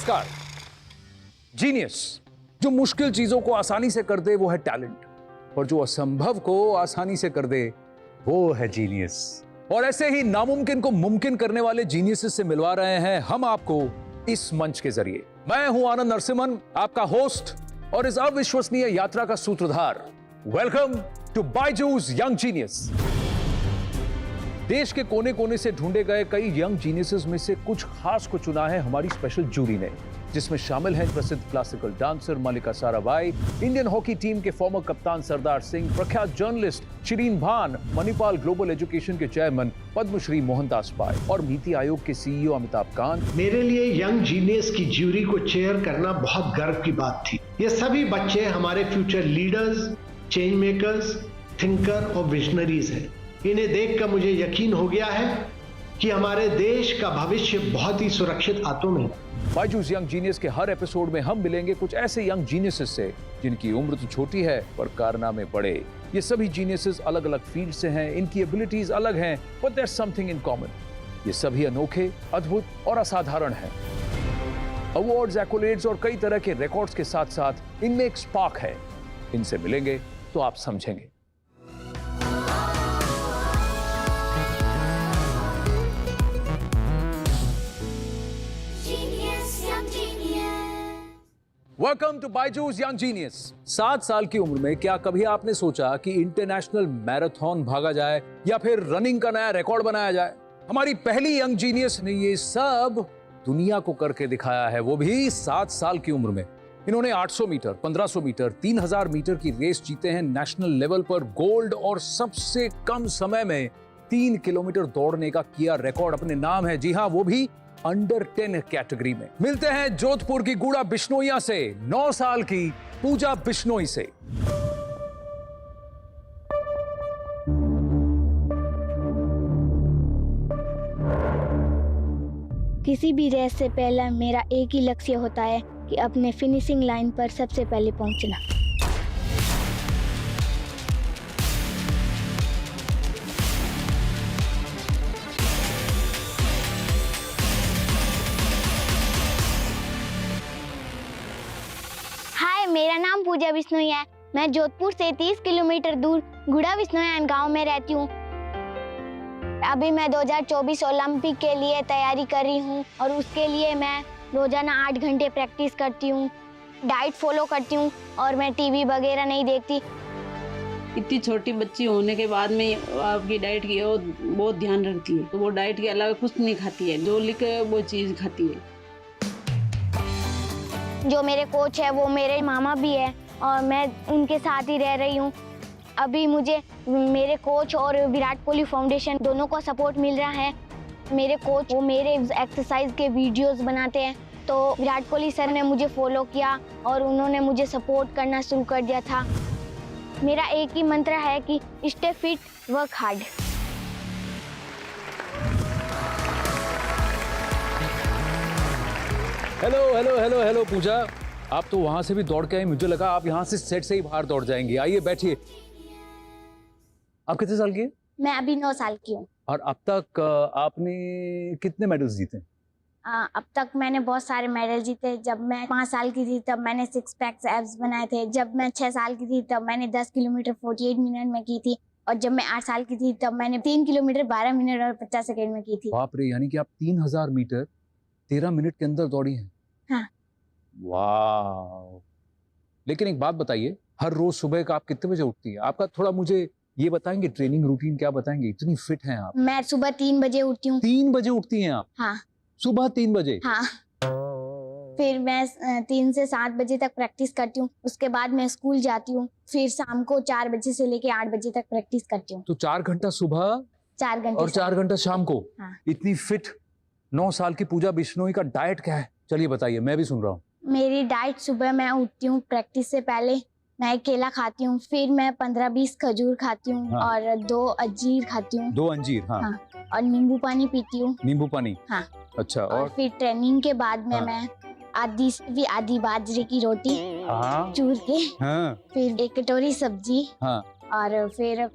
नमस्कार। जीनियस जो मुश्किल चीजों को आसानी से कर दे वो है टैलेंट, और जो असंभव को आसानी से कर दे वो है जीनियस। और ऐसे ही नामुमकिन को मुमकिन करने वाले जीनियस से मिलवा रहे हैं हम आपको इस मंच के जरिए। मैं हूं आनंद नरसिम्हन, आपका होस्ट और इस अविश्वसनीय यात्रा का सूत्रधार। Welcome to Byju's young genius. देश के कोने कोने से ढूंढे गए कई यंग जीनियसेस में से कुछ खास को चुना है हमारी स्पेशल जूरी ने, जिसमें शामिल हैं प्रसिद्ध क्लासिकल डांसर मल्लिका साराभाई, इंडियन हॉकी टीम के फॉर्मर कप्तान सरदार सिंह, प्रख्यात जर्नलिस्ट शिरीन भान, मणिपाल ग्लोबल एजुकेशन के चेयरमैन पद्मश्री मोहनदास पाय और नीति आयोग के सीईओ अमिताभ कांत। मेरे लिए यंग जीनियस की ज्यूरी को चेयर करना बहुत गर्व की बात थी। ये सभी बच्चे हमारे future leaders, change makers, thinker और विजनरीज हैं। इन्हें देखकर मुझे यकीन हो गया है कि हमारे देश का भविष्य बहुत ही सुरक्षित हाथों में है। बायजूस यंग जीनियस के हर एपिसोड में हम मिलेंगे कुछ ऐसे यंग जीनियसेस से जिनकी उम्र तो छोटी है पर कारनामे बड़े। ये सभी जीनियसेस अलग अलग फील्ड से हैं, इनकी एबिलिटीज अलग हैं, but there is something in common. ये सभी अनोखे, अद्भुत और असाधारण हैं। अवार्ड्स, एक्कोलेड्स और कई तरह के रिकॉर्ड्स के साथ साथ इनमें एक स्पार्क है। इनसे मिलेंगे तो आप समझेंगे। Welcome to Byju's young genius. 7 साल की उम्र में क्या कभी आपने सोचा कि इंटरनेशनल मैराथन भागा जाए या फिर रनिंग का नया रिकॉर्ड बनाया जाए? हमारी पहली यंग जीनियस ने ये सब दुनिया को करके दिखाया है, वो भी 7 साल की उम्र में। इन्होंने 800 मीटर, 1500 मीटर, 3000 मीटर की रेस जीते हैं नेशनल लेवल पर गोल्ड, और सबसे कम समय में 3 किलोमीटर दौड़ने का किया रिकॉर्ड अपने नाम है। जी हाँ, वो भी अंडर 10 कैटेगरी में। मिलते हैं जोधपुर की गुड़ा बिश्नोइया से 9 साल की पूजा बिश्नोई से। किसी भी रेस से पहले मेरा एक ही लक्ष्य होता है कि अपने फिनिशिंग लाइन पर सबसे पहले पहुंचना। हाय, मेरा नाम पूजा बिश्नोई है। मैं जोधपुर से 30 किलोमीटर दूर गुड़ा बिश्नोई गांव में रहती हूँ। अभी मैं 2024 ओलंपिक के लिए तैयारी कर रही हूँ और उसके लिए मैं रोजाना 8 घंटे प्रैक्टिस करती हूँ, डाइट फॉलो करती हूँ और मैं टीवी वगैरह नहीं देखती। इतनी छोटी बच्ची होने के बाद में आपकी डाइट की वो बहुत ध्यान रखती है, तो वो डाइट के अलावा कुछ नहीं खाती है, जो लिखे वो चीज़ खाती है। जो मेरे कोच है वो मेरे मामा भी है और मैं उनके साथ ही रह रही हूँ। अभी मुझे मेरे कोच और विराट कोहली फाउंडेशन दोनों का सपोर्ट मिल रहा है। मेरे कोच वो मेरे एक्सरसाइज के वीडियोस बनाते हैं, तो विराट कोहली सर ने मुझे फॉलो किया और उन्होंने मुझे सपोर्ट करना शुरू कर दिया था। मेरा एक ही मंत्र है कि stay fit, work hard. Hello hello hello hello Pooja, आप तो वहां से भी दौड़ के आई, मुझे लगा आप यहाँ से सेट से ही बाहर दौड़ जाएंगी। आइए बैठिए। आप कितने साल की हैं? मैं अभी 9 साल की हूँ। और अब तक आपने कितने मेडल्स जीते? अब तक मैंने बहुत सारे मेडल जीते। जब मैं 5 साल की थी तब मैंने 6 पैक्स एब्स बनाए थे। जब मैं 6 साल की थी तब मैंने 10 किलोमीटर 48 मिनट में की थी, और जब मैं 8 साल की थी तब मैंने 3 किलोमीटर 12 मिनट और 50 सेकेंड में की थी। बाप रे, यानी कि आप 3000 मीटर 13 मिनट के अंदर दौड़ी हैं। हाँ। वाह। लेकिन एक बात बताइए, हर रोज सुबह का आप कितने बजे उठती हैं? आपका थोड़ा मुझे ये बताएंगे, ट्रेनिंग रूटीन क्या बताएंगे? इतनी फिट हैं आप। मैं सुबह 3 बजे उठती हूँ। 3 बजे उठती हैं आप? हाँ। सुबह 3 बजे? हाँ। फिर मैं 3 से 7 बजे तक प्रैक्टिस करती हूँ। उसके बाद मैं स्कूल जाती हूँ। फिर शाम को 4 बजे से लेके 8 बजे तक प्रैक्टिस करती हूँ। तो 4 घंटा सुबह 4 घंटे और 4 घंटा शाम को। हाँ। इतनी फिट 9 साल की पूजा बिश्नोई का डाइट क्या है? चलिए बताइए, मैं भी सुन रहा हूँ। मेरी डाइट, सुबह मैं उठती हूँ, प्रैक्टिस से पहले मैं केला खाती हूँ, फिर मैं 15-20 खजूर खाती हूँ। हाँ। और 2 अंजीर खाती हूँ। 2 अंजीर? हाँ। हाँ। और नींबू पानी पीती हूँ। नींबू पानी? हाँ। अच्छा। और फिर ट्रेनिंग के बाद में हाँ। मैं आधी बाजरे की रोटी हाँ। चूर के, हाँ। फिर 1 कटोरी सब्जी, हाँ। और फिर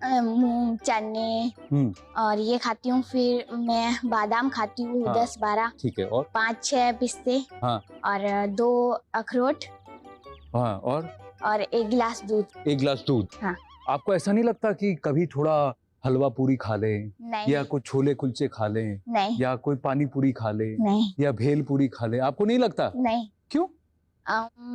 मूंग, चने और ये खाती हूँ। फिर मैं बादाम खाती हूँ, हाँ। 10-12, ठीक है, और 5-6 पिस्ते हाँ और 2 अखरोट हाँ, और 1 गिलास दूध। 1 गिलास दूध। हाँ। आपको ऐसा नहीं लगता कि कभी थोड़ा हलवा पूरी खा लें, नहीं या कुछ छोले कुलचे खा लें, नहीं या कोई पानी पूरी खा लें, नहीं या भेल पूरी खा लें? आपको नहीं लगता? नहीं। क्यों?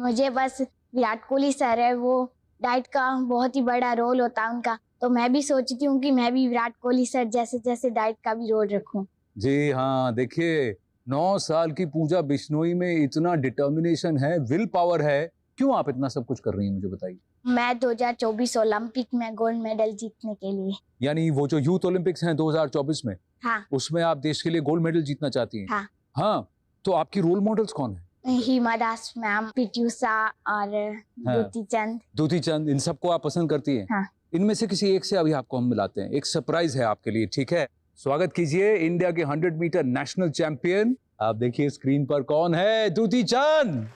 मुझे बस विराट कोहली सर है, वो डाइट का बहुत ही बड़ा रोल होता है उनका, तो मैं भी सोचती हूँ कि मैं भी विराट कोहली सर जैसे डाइट का भी रोल रखूं। जी हाँ, देखिए 9 साल की पूजा बिश्नोई में इतना डिटर्मिनेशन है, विल पावर है। क्यों आप इतना सब कुछ कर रही हैं, मुझे बताइए? मैं 2024 ओलंपिक में गोल्ड मेडल जीतने के लिए। यानी वो जो यूथ ओलंपिक्स हैं 2024 में, हाँ। उसमें आप देश के लिए गोल्ड मेडल जीतना चाहती हैं? हाँ। हाँ, तो आपकी रोल मॉडल्स कौन है? हिमा दास मैम, पीटी उषा और द्युति चंद। द्युति चंद, इन सबको आप पसंद करती हैं? हाँ। इनमें से किसी एक से अभी आपको हम मिलाते हैं, एक सरप्राइज है आपके लिए, ठीक है? स्वागत कीजिए इंडिया के 100 मीटर नेशनल चैंपियन। आप देखिए स्क्रीन पर कौन है, द्युति चंद।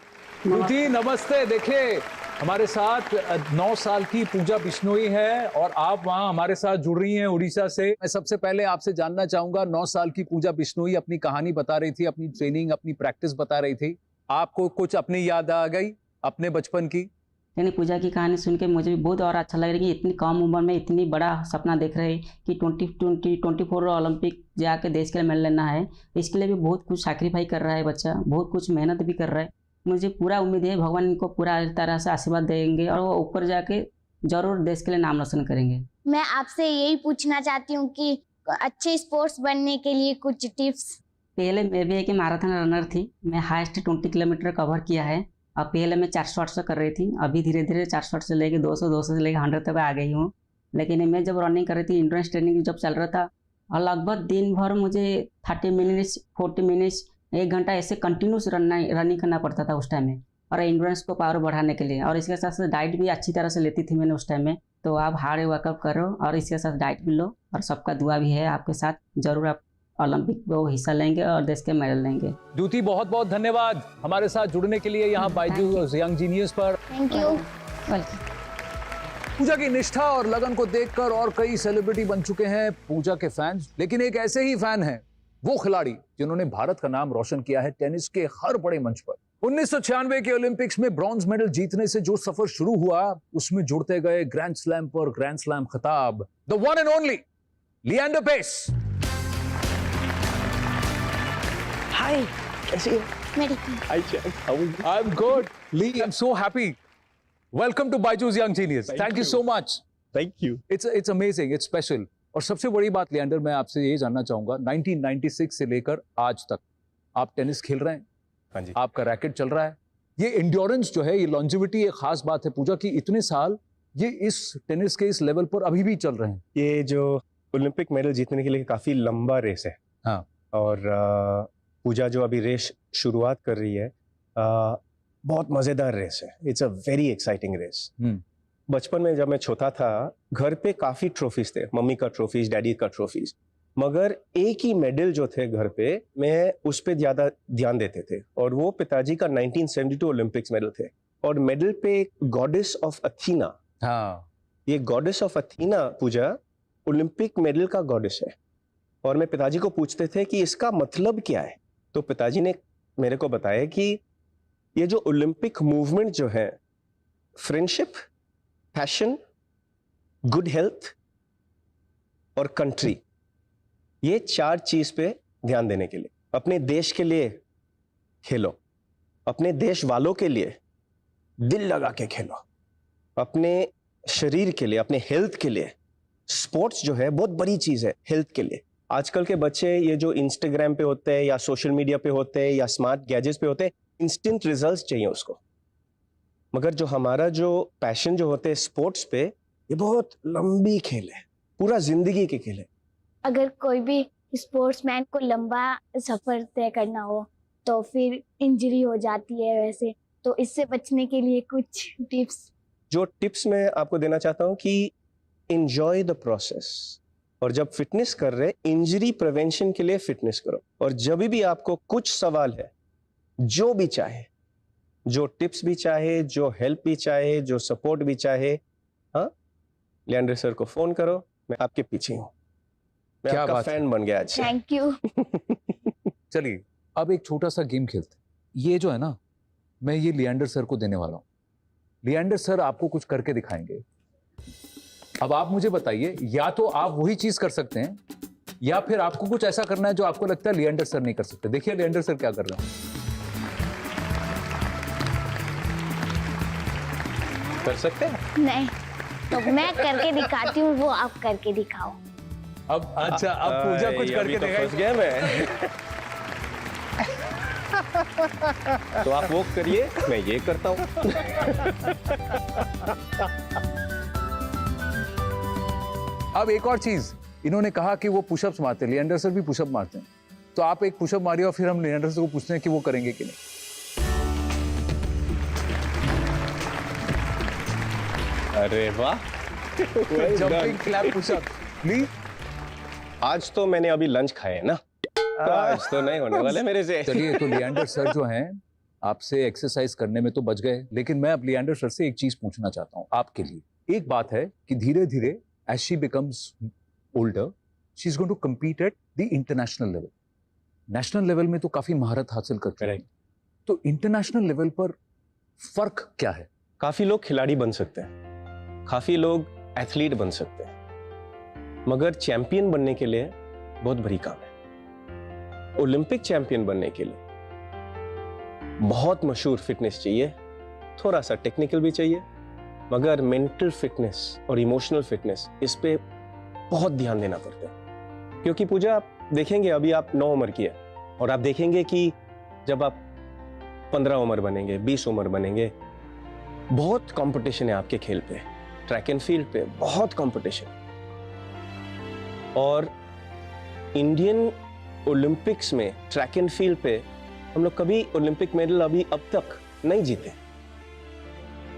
द्युति नमस्ते। देखिए हमारे साथ 9 साल की पूजा बिश्नोई है और आप वहां हमारे साथ जुड़ रही हैं उड़ीसा से। मैं सबसे पहले आपसे जानना चाहूंगा, 9 साल की पूजा बिश्नोई अपनी कहानी बता रही थी, अपनी ट्रेनिंग, अपनी प्रैक्टिस बता रही थी। आपको कुछ अपनी याद आ गई अपने बचपन की? यानी पूजा की कहानी सुन के मुझे भी बहुत और अच्छा लग रहा है कि इतनी कम उम्र में इतनी बड़ा सपना देख रहे हैं कि 2024 ओलंपिक जाके देश के लिए मेडल लेना है। इसके लिए भी बहुत कुछ सैक्रिफाइस कर रहा है बच्चा, बहुत कुछ मेहनत भी कर रहा है। मुझे पूरा उम्मीद है भगवान इनको पूरा तरह से आशीर्वाद देंगे और वो ऊपर जाके जरूर देश के लिए नाम रोशन करेंगे। मैं आपसे यही पूछना चाहती हूँ कि अच्छे स्पोर्ट्स बनने के लिए कुछ टिप्स। पहले मैं भी एक मैराथन रनर थी, मैं हाईएस्ट 20 किलोमीटर कवर किया है। अब पहले मैं 400-800 कर रही थी, अभी धीरे धीरे 400 से लेके 200 से लेके 100 तक आ गई हूँ। लेकिन मैं जब रनिंग कर रही थी, इंड्योरेंस ट्रेनिंग जब चल रहा था, और लगभग दिन भर मुझे 30 मिनट्स 40 मिनट्स 1 घंटा ऐसे कंटिन्यूस रनिंग करना पड़ता था उस टाइम में, और इंड्योरेंस को पावर बढ़ाने के लिए। और इसके साथ साथ डाइट भी अच्छी तरह से लेती थी मैंने उस टाइम में। तो आप हार्ड वर्कआउट करो और इसके साथ डाइट भी लो, और सबका दुआ भी है आपके साथ, जरूर आप ओलंपिक में हिस्सा लेंगे और देश के मेडल लेंगे। द्युति बहुत बहुत धन्यवाद हमारे साथ जुड़ने के लिए यहाँ बायजूस यंग जीनियस पर। Thank you. वेलकम। पूजा की निष्ठा और लगन को देखकर और कई सेलिब्रिटी बन चुके हैं पूजा के फैंस, लेकिन एक ऐसे ही फैन हैं वो खिलाड़ी जिन्होंने भारत का नाम रोशन किया है टेनिस के हर बड़े मंच पर। 1996 के ओलंपिक्स में ब्रॉन्ज मेडल जीतने से जो सफर शुरू हुआ, उसमें जुड़ते गए ग्रैंड स्लैम पर ग्रैंड स्लैम खिताब। The one and only Leander Paes. Hi, कैसे हो? मैं ठीक हूँ। Hi, Jack. How are you? I'm good. Lee, I'm so happy. Welcome to Byju's Young Genius. Thank you so much. Thank you. It's amazing. It's special. और सबसे बड़ी बात लिएंडर, मैं आपसे ये जानना चाहूंगा, 1996 से लेकर आज तक आप टेनिस खेल रहे हैं, हाँ जी। आपका रैकेट चल रहा है। ये एंड्योरेंस जो है, ये लॉन्जिविटी, एक खास बात है पूजा की। इतने साल ये इस टेनिस के इस लेवल पर अभी भी चल रहे हैं। ये जो ओलंपिक मेडल जीतने के लिए काफी लंबा रेस है। हाँ। और पूजा जो अभी रेस शुरुआत कर रही है, बहुत मजेदार रेस है। It's a very exciting race. बचपन में जब मैं छोटा था, घर पे काफी ट्रॉफीज थे, मम्मी का ट्रॉफीज, डैडी का ट्रॉफीज, मगर एक ही मेडल जो थे घर पे, मैं उस पे ज्यादा ध्यान देते थे, और वो पिताजी का 1972 ओलंपिक्स मेडल थे। और मेडल पे गॉडेस ऑफ अथीना, हाँ, ये goddess of Athena Pooja Olympic medal का गॉडेस है। और मैं पिताजी को पूछते थे कि इसका मतलब क्या है, तो पिताजी ने मेरे को बताया कि ये जो ओलंपिक मूवमेंट जो है, फ्रेंडशिप, पैशन, गुड हेल्थ और कंट्री, ये 4 चीज पे ध्यान देने के लिए, अपने देश के लिए खेलो, अपने देश वालों के लिए दिल लगा के खेलो, अपने शरीर के लिए, अपने हेल्थ के लिए। स्पोर्ट्स जो है बहुत बड़ी चीज है हेल्थ के लिए। आजकल के बच्चे ये जो इंस्टाग्राम पे होते हैं या सोशल मीडिया पे होते हैं या स्मार्ट गैजेट्स पे होते हैं, इंस्टेंट रिजल्ट्स चाहिए उसको। मगर जो हमारा जो पैशन जो होते हैं स्पोर्ट्स पे, ये बहुत लंबी खेल है, पूरा जिंदगी के खेल है। अगर कोई भी स्पोर्ट्समैन को लंबा सफर तय करना हो तो फिर इंजरी हो जाती है वैसे, तो इससे बचने के लिए कुछ टिप्स। जो टिप्स मैं आपको देना चाहता हूँ कि एंजॉय द प्रोसेस, और जब फिटनेस कर रहे, इंजरी प्रिवेंशन के लिए फिटनेस करो। और जब भी आपको कुछ सवाल है, जो भी चाहे, जो टिप्स भी चाहे, जो हेल्प भी चाहे, जो सपोर्ट भी चाहे, हाँ, लिएंडर सर को फोन करो, मैं आपके पीछे हूँ। मैं क्या आपका बात है। फैन बन गया आज। Thank you. चलिए अब एक छोटा सा गेम खेलते हैं। ये जो है ना, मैं ये लिएंडर सर को देने वाला हूं। लिएंडर सर आपको कुछ करके दिखाएंगे। अब आप मुझे बताइए, या तो आप वही चीज कर सकते हैं या फिर आपको कुछ ऐसा करना है जो आपको लगता है लिएंडर सर नहीं कर सकते। देखिए लिएंडर सर क्या कर रहे हैं। कर सकते हैं? नहीं, तो मैं करके दिखाती हूँ, वो आप करके दिखाओ। अब अच्छा, अब पूजा कुछ अभी करके तो दिखाएगी। फंस गया मैं। तो आप वो करिए, मैं ये करता हूँ। अब एक और चीज, इन्होंने कहा कि वो पुशअप्स मारते हैं, लिएंडर सर भी पुशअप मारते हैं, तो आप एक पुशअप मारिए और फिर हम लिएंडर सर को पूछते हैं कि वो करेंगे कि नहीं। अरे वाह, जंपिंग क्लैप पुशअप प्लीज। आज तो मैंने अभी लंच खाया है ना, तो आज तो नहीं होने वाले मेरे से। चलिए, तो लिएंडर सर जो हैं आपसे एक्सरसाइज करने में तो बच गए, लेकिन मैं अब लिएंडर सर से एक चीज पूछना चाहता हूं आपके लिए। एक बात है कि धीरे धीरे as she becomes older, she is going to compete at the international level. National level में तो काफी महारत हासिल करते हैं, तो इंटरनेशनल लेवल पर फर्क क्या है? काफी लोग खिलाड़ी बन सकते हैं, काफी लोग एथलीट बन सकते हैं, मगर चैंपियन बनने के लिए बहुत बड़ी काम है। ओलंपिक चैंपियन बनने के लिए बहुत मशहूर फिटनेस चाहिए, थोड़ा सा टेक्निकल भी चाहिए, मगर मेंटल फिटनेस और इमोशनल फिटनेस, इस पे बहुत ध्यान देना पड़ता है। क्योंकि पूजा, आप देखेंगे अभी आप 9 उम्र की है, और आप देखेंगे कि जब आप 15 उम्र बनेंगे, 20 उम्र बनेंगे, बहुत कंपटीशन है आपके खेल पे, ट्रैक एंड फील्ड पे बहुत कंपटीशन। और इंडियन ओलंपिक्स में ट्रैक एंड फील्ड पे हम लोग कभी ओलंपिक मेडल अभी अब तक नहीं जीते।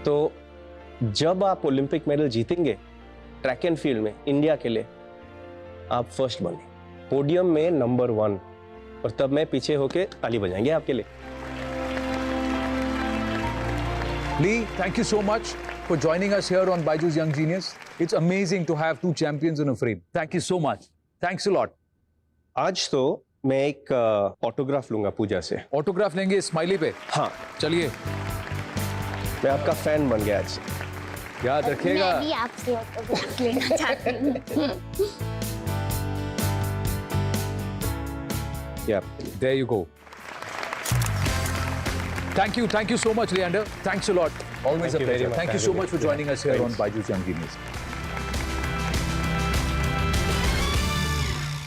तो जब आप ओलंपिक मेडल जीतेंगे ट्रैक एंड फील्ड में इंडिया के लिए, आप फर्स्ट बने, पोडियम में नंबर 1, और तब मैं पीछे होके ताली बजाएंगे आपके लिए। Lee, thank you so much for joining us here on Byju's Young Genius. It's amazing to have 2 champions in a frame. Thank you so much. Thanks a lot. आज तो मैं एक ऑटोग्राफ लूंगा पूजा से। ऑटोग्राफ लेंगे स्माइली पे? हाँ, चलिए, मैं आपका फैन बन गया आज। याद रखिएगा। मैं भी आपसे ऑटोग्राफ लेना चाहती हूँ। There you go. Thank you so much, Leander. Thanks a lot. Always Thank a you very pleasure. much Thank you for so having much for me. joining us here on Thanks. Byju's Young Genius.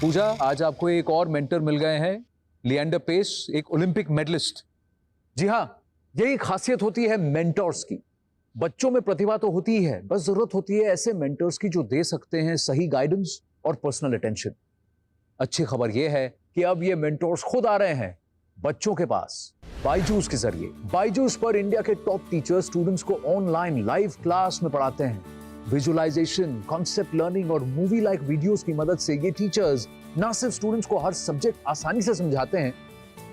पूजा, आज आपको एक और mentor मिल गए हैं, Leander pace, एक Olympic medallist. जी हाँ, यही खासियत होती है मेंटर्स की। बच्चों में प्रतिभा तो होती ही है, बस जरूरत होती है ऐसे मेंटर्स की जो दे सकते हैं सही गाइडेंस और पर्सनल अटेंशन। अच्छी खबर यह है कि अब ये मेंटर्स खुद आ रहे हैं बच्चों के पास बायजूस के जरिए। बायजूस पर इंडिया के टॉप टीचर्स स्टूडेंट्स को ऑनलाइन लाइव क्लास में पढ़ाते हैं। विजुअलाइजेशन, कॉन्सेप्ट लर्निंग और मूवी लाइक वीडियोस की मदद से ये टीचर्स न सिर्फ स्टूडेंट्स को हर सब्जेक्ट आसानी से समझाते हैं,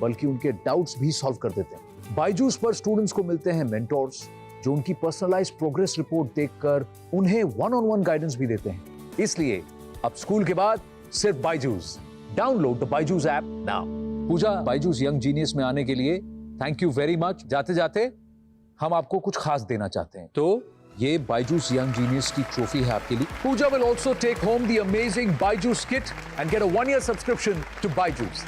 बल्कि उनके डाउट्स भी सॉल्व कर देते हैं। बायजूस पर स्टूडेंट्स को मिलते हैं मेंटर्स जो उनकी पर्सनलाइज्ड प्रोग्रेस रिपोर्ट देखकर उन्हें वन-ऑन-वन गाइडेंस भी देते हैं। इसलिए अब स्कूल के बाद सिर्फ Byju's. Download the Byju's app now. Pooja, Byju's young genius में आने के लिए थैंक यू वेरी मच। जाते जाते हम आपको कुछ खास देना चाहते हैं, तो ये बायजूस यंग जीनियस की ट्रॉफी है आपके लिए। Pooja will also take home the amazing Byju's kit and get a 1-year subscription to Byju's.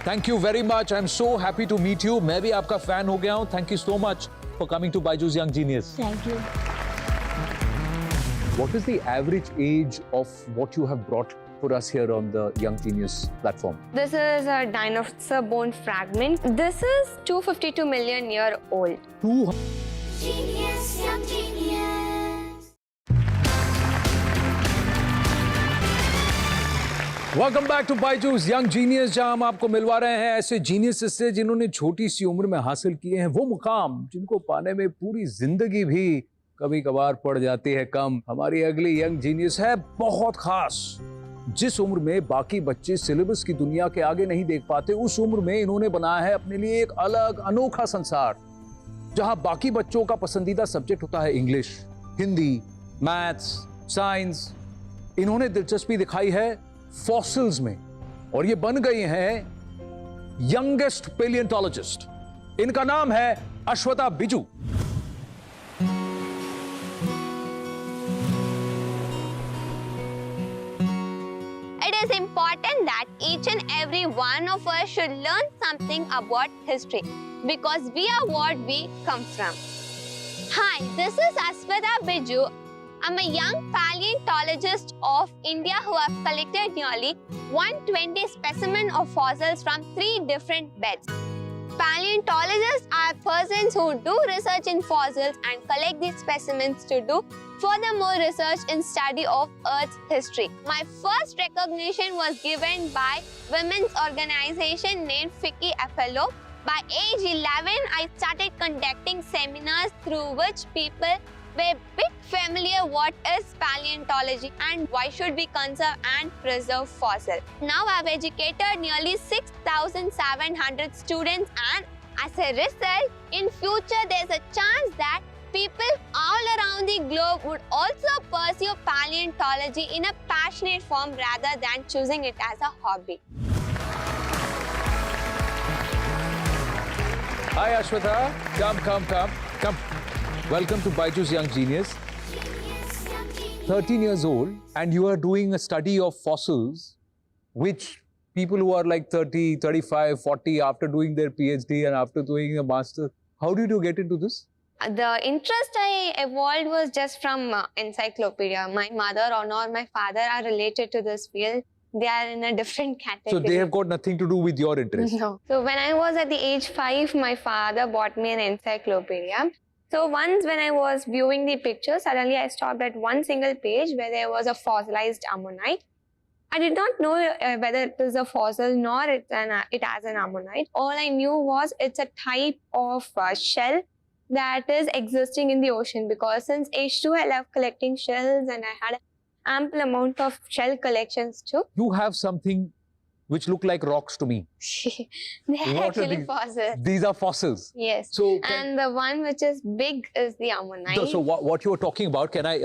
Thank you very much. I am so happy to meet you. मैं भी आपका फैन हो गया हूं। Thank you so much for coming to Byju's young genius. Thank you. What is the average age of what you have brought for us here on the Young Genius platform? This is a dinosaur bone fragment. This is 252 million year old. Genius, young genius. Welcome back to Byju's young genius, जहां हम आपको मिलवा रहे हैं ऐसे genius से जिन्होंने छोटी सी उम्र में हासिल किए हैं वो मुकाम जिनको पाने में पूरी जिंदगी भी कभी कभार पड़ जाती है कम। हमारी अगली यंग जीनियस है बहुत खास। जिस उम्र में बाकी बच्चे सिलेबस की दुनिया के आगे नहीं देख पाते, उस उम्र में इन्होंने बनाया है अपने लिए एक अलग अनोखा संसार, जहां बाकी बच्चों का पसंदीदा सब्जेक्ट होता है इंग्लिश, हिंदी, मैथ्स, साइंस, इन्होंने दिलचस्पी दिखाई है फॉसिल्स में और ये बन गई हैं यंगेस्ट पेलियोंटोलॉजिस्ट। इनका नाम है Ashwatha Biju. It is important that each and every one of us should learn something about history because we are what we come from. Hi, this is Ashwata Biju. I'm a young paleontologist of India who have collected nearly 120 specimens of fossils from 3 different beds. Paleontologists are persons who do research in fossils and collect these specimens to do furthermore research in study of Earth's history. My first recognition was given by women's organization named Ficky Affello. By age 11, I started conducting seminars through which people were a bit familiar what is paleontology and why should we conserve and preserve fossils. Now I've educated nearly 6,700 students and as a result, in future there's a chance that people all around the globe would also pursue paleontology in a passionate form rather than choosing it as a hobby. Hi Ashwatha, come. Welcome to Byju's Young Genius. 13 years old and you are doing a study of fossils which people who are like 30, 35, 40 after doing their PhD and after doing a master, how did you get into this? The interest I evolved was just from encyclopedia. My mother or my father are related to this field. They are in a different category. So they have got nothing to do with your interest? No. So when I was at the age 5, my father bought me an encyclopedia. So once when I was viewing the picture, suddenly I stopped at one single page where there was a fossilized ammonite. I did not know whether it is a fossil nor it has an ammonite. All I knew was it's a type of shell that is existing in the ocean because since age 2 I love collecting shells and I had an ample amount of shell collections too. You have something which look like rocks to me. They're What are actually these? fossils. These are fossils. Yes. So And the one which is big is the ammonite. So what you are talking about, can I,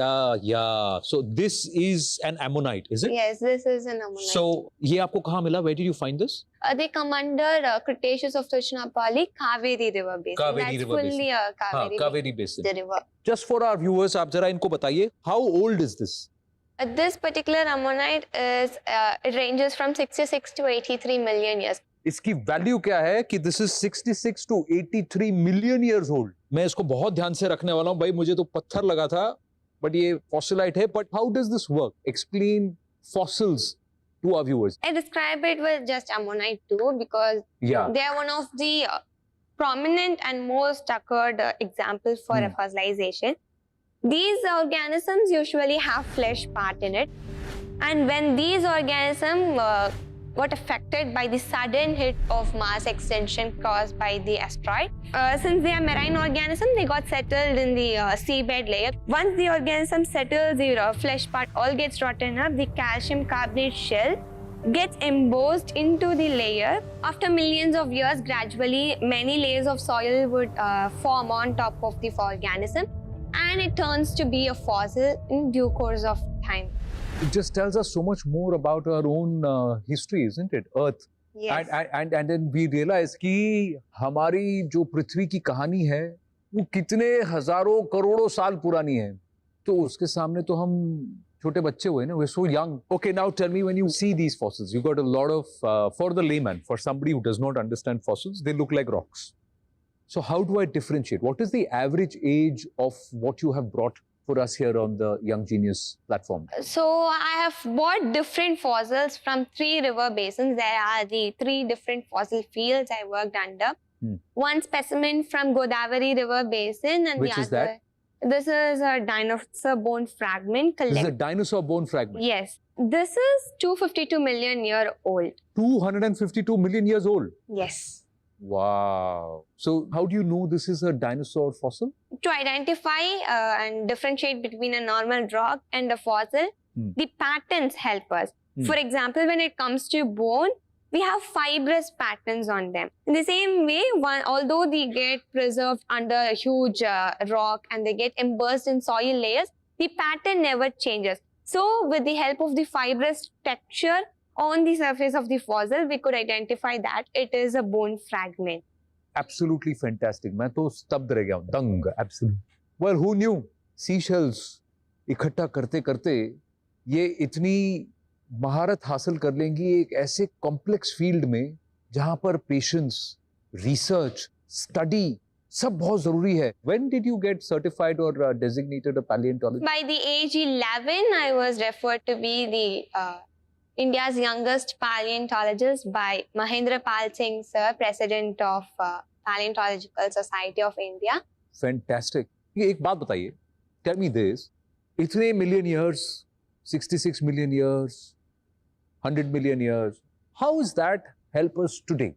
yeah. So this is an ammonite, is it? Yes, this is an ammonite. So ये आपको कहाँ मिला? Where did you find this? They come under Cretaceous of Trichinopoli, Kaveri River Basin. Kaveri That's River fully Basin. a हाँ, Kaveri, Kaveri Basin. the river. Just for our viewers, आप जरा इनको बताइए, how old is this? This particular ammonite is it ranges from 66 to 83 million years. इसकी value क्या है कि this is 66 to 83 million years old. मैं इसको बहुत ध्यान से रखने वाला हूँ भाई, मुझे तो पत्थर लगा था, but ये fossilite है. But how does this work? Explain fossils to our viewers. I describe it with just ammonite too because Yeah. they are one of the prominent and most occurred examples for a fossilization. These organisms usually have flesh part in it, and when these organisms got affected by the sudden hit of mass extinction caused by the asteroid, since they are marine organisms, they got settled in the seabed layer. Once the organism settles, the flesh part all gets rotten up, the calcium carbonate shell gets embossed into the layer. After millions of years, gradually many layers of soil would form on top of the organism, and it turns to be a fossil in due course of time. It just tells us so much more about our own history, isn't it? Earth. Yes. And then we realize कि हमारी जो पृथ्वी की कहानी है वो कितने हजारों करोड़ों साल पुरानी है, तो उसके सामने तो हम छोटे बच्चे हुए ना. We're so young. Okay, now tell me, when you see these fossils, you got a lot of for the layman, for somebody who does not understand fossils, they look like rocks. So how do I differentiate? What is the average age of what you have brought for us here on the Young Genius platform? So I have bought different fossils from 3 river basins. There are the 3 different fossil fields I worked under. One specimen from Godavari River Basin and Which the is other. that? This is a dinosaur bone fragment. This is a dinosaur bone fragment. Yes. This is 252 million year old. 252 million years old. Yes. Wow. So how do you know this is a dinosaur fossil? To identify and differentiate between a normal rock and a fossil, the patterns help us. For example, when it comes to bone, we have fibrous patterns on them. In the same way, although they get preserved under a huge rock and they get embossed in soil layers, the pattern never changes. So with the help of the fibrous texture on the surface of the fossil, we could identify that it is a bone fragment. Absolutely fantastic. मैं तो स्तब्ध रह गया हूँ, दंग, absolutely. Well, who knew? Seashells इकट्ठा करते करते ये इतनी महारत हासिल कर लेंगी एक ऐसे कॉम्प्लेक्स फील्ड में जहां पर पेशेंस, रिसर्च, स्टडी सब बहुत जरूरी है. When did you get certified or designated a paleontologist? By the age 11, I was referred to be the India's youngest paleontologist by Mahendra Pal Singh sir, president of Paleontological Society of India. Fantastic. ये एक बात बताइए. Tell me this. इतने million years, 66 million years, 100 million years. How does that help us today?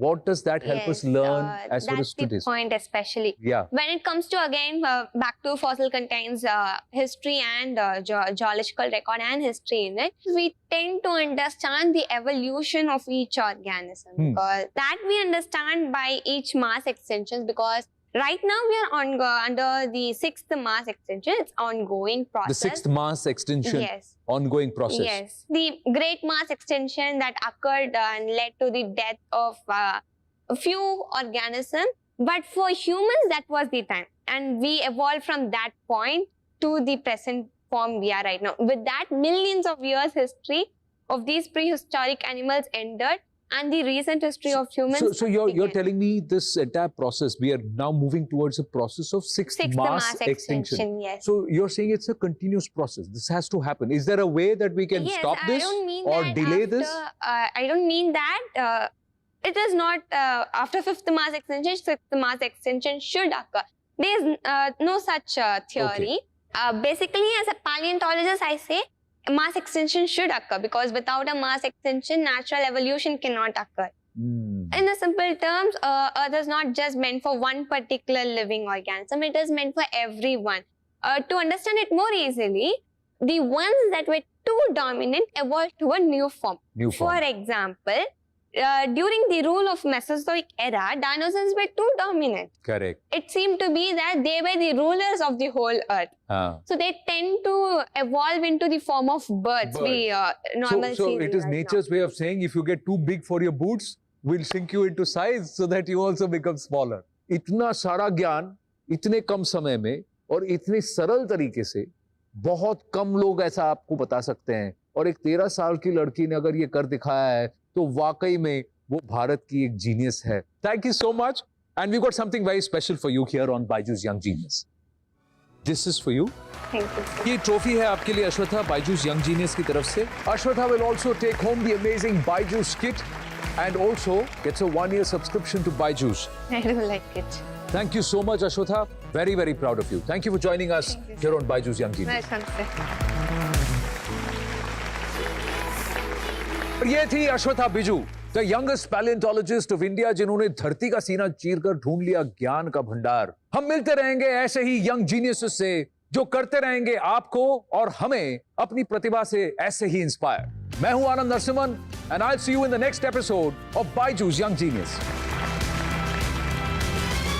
What does that help us learn as far as That's the today's? point especially. Yeah. When it comes to again back to fossil contains history and geological record and history in it, we tend to understand the evolution of each organism because that we understand by each mass extensions, because right now we are on under the 6th mass extension. It's ongoing process. The 6th mass extinction, Yes. ongoing process. Yes, the great mass extinction that occurred and led to the death of a few organisms. But for humans, that was the time. And we evolved from that point to the present form we are right now. With that, millions of years history of these prehistoric animals ended, and the recent history of humans. So you're began. telling me this entire process, we are now moving towards a process of sixth mass extinction. Yes. So you're saying it's a continuous process. This has to happen. Is there a way that we can Yes, stop I this don't mean or that delay after, this? I don't mean that. It is not after 5th mass extinction, 6th mass extinction should occur. There is no such theory. Basically, as a paleontologist, I say mass extinction should occur because without a mass extinction, natural evolution cannot occur. In the simple terms, Earth is not just meant for one particular living organism, it is meant for everyone. To understand it more easily, the ones that were too dominant evolved to a new form. For example, during the rule of Mesozoic era, dinosaurs were too dominant. Correct. It seemed to be that they were the rulers of the whole earth. So they tend to evolve into the form of birds. We normally So see it is right nature's way of saying if you get too big for your boots, we'll shrink you into size so that you also become smaller. इतना सारा ज्ञान इतने कम समय में और इतने सरल तरीके से बहुत कम लोग ऐसा आपको बता सकते हैं, और एक 13 साल की लड़की ने अगर ये कर दिखाया है तो वाकई में वो भारत की एक जीनियस है. Thank you so much, and we got something very special for you here on Byju's Young Genius. This is for you. Thank you. ये ट्रॉफी है आपके लिए अश्वथा, Byju's Young Genius की तरफ से. Ashwatha will also take home the amazing Byju's kit and also gets a 1-year subscription to Byju's. I do like it. Thank you so much, Ashwatha. Very, very proud of you. Thank you for joining us here on Byju's Young Genius. Welcome, sir. और ये थी Ashwatha Biju, the youngest palaeontologist of India, जिन्होंने धरती का सीना चीरकर ढूंढ लिया ज्ञान का भंडार. हम मिलते रहेंगे ऐसे ही यंग जीनियसेस से जो करते रहेंगे आपको और हमें अपनी प्रतिभा से ऐसे ही इंस्पायर. मैं हूं आनंद Narasimhan and I'll see you in the next episode of Byju's Young Genius.